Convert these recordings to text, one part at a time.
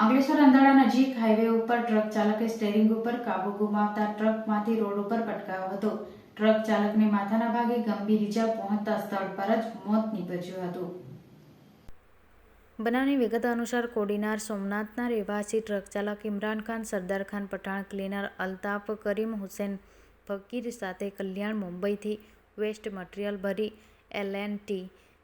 અંકલેશ્વર અંધાડા નજીક હાઈવે ઉપર ટ્રક ચાલકે સ્ટીયરિંગ ઉપર કાબુ ગુમાવતા ટ્રકમાંથી રોડ ઉપર પટકાયો હતો. ટ્રક ચાલકને માથાના ભાગે ગંભીર ઈજા પહોંચતા સ્થળ પર જ મોત નીપજ્યું હતું. બનાવની વિગત અનુસાર કોડીનાર સોમનાથના રહેવાસી ટ્રક ચાલક ઇમરાન ખાન, સરદાર ખાન પઠાણ, ક્લીનર અલ્તાફ કરીમ હુસેન ફકીર સાથે કલ્યાણ મુંબઈથી વેસ્ટ મટીરીયલ ભરી L&T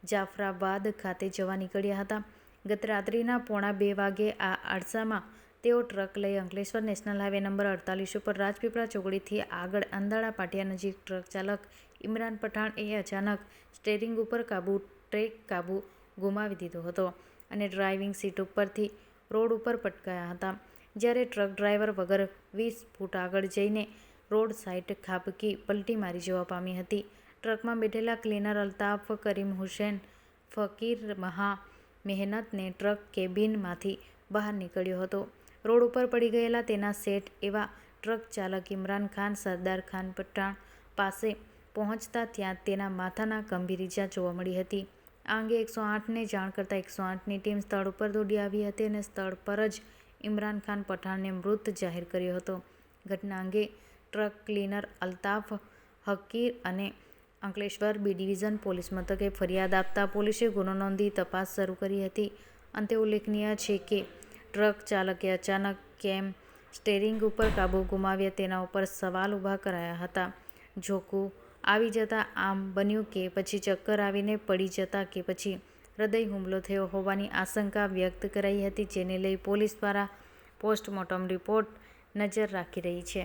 જાફરાબાદ ખાતે જવા નીકળ્યા હતા. ગત રાત્રિના 1:15 વાગે આ અરસામાં તેઓ ટ્રક લઈ અંકલેશ્વર નેશનલ હાઈવે નંબર 48 ઉપર રાજપીપળા ચોકડીથી આગળ અંધાડા પાટિયા નજીક ટ્રક ચાલક ઇમરાન પઠાણએ અચાનક સ્ટીયરિંગ ઉપર કાબુ ગુમાવી દીધો હતો અને ડ્રાઇવિંગ સીટ ઉપરથી રોડ ઉપર પટકાયા હતા. જ્યારે ટ્રક ડ્રાઈવર વગર 20 ફૂટ આગળ જઈને રોડ સાઈડ ખાબકી પલટી મારી જવા પામી હતી. ટ્રકમાં બેઠેલા ક્લીનર અલ્તાફ કરીમ હુસેન ફકીર મહેનતને ટ્રક કેબિનમાંથી બહાર નીકળ્યો હતો. રોડ ઉપર પડી ગયેલા તેના સેટ એવા ટ્રક ચાલક ઇમરાન ખાન, સરદાર ખાન પઠાણ પાસે પહોંચતા ત્યાં તેના માથાના ગંભીર ઈજા જોવા મળી હતી. આ અંગે 108ને જાણ કરતાં 108ની ટીમ સ્થળ ઉપર દોડી આવી હતી અને સ્થળ પર જ ઇમરાન ખાન પઠાણને મૃત જાહેર કર્યો હતો. ઘટના અંગે ટ્રક ક્લીનર અલ્તાફ હકીર અને અંકલેશ્વર બી ડિવિઝન પોલીસ મથકે ફરિયાદ આપતા પોલીસે ગુનો નોંધી તપાસ શરૂ કરી હતી. અંતે ઉલ્લેખનીય છે કે ટ્રક ચાલકે અચાનક કેમ સ્ટીયરિંગ ઉપર કાબુ ગુમાવ્યા તેના ઉપર સવાલ ઊભા કરાયા હતા. ઝોકું આવી જતા આમ બન્યું કે પછી ચક્કર આવીને પડી જતા કે પછી હૃદય હુમલો થયો હોવાની આશંકા વ્યક્ત કરાઈ હતી, જેને લઈ પોલીસ દ્વારા પોસ્ટમોર્ટમ રિપોર્ટ નજર રાખી રહી છે.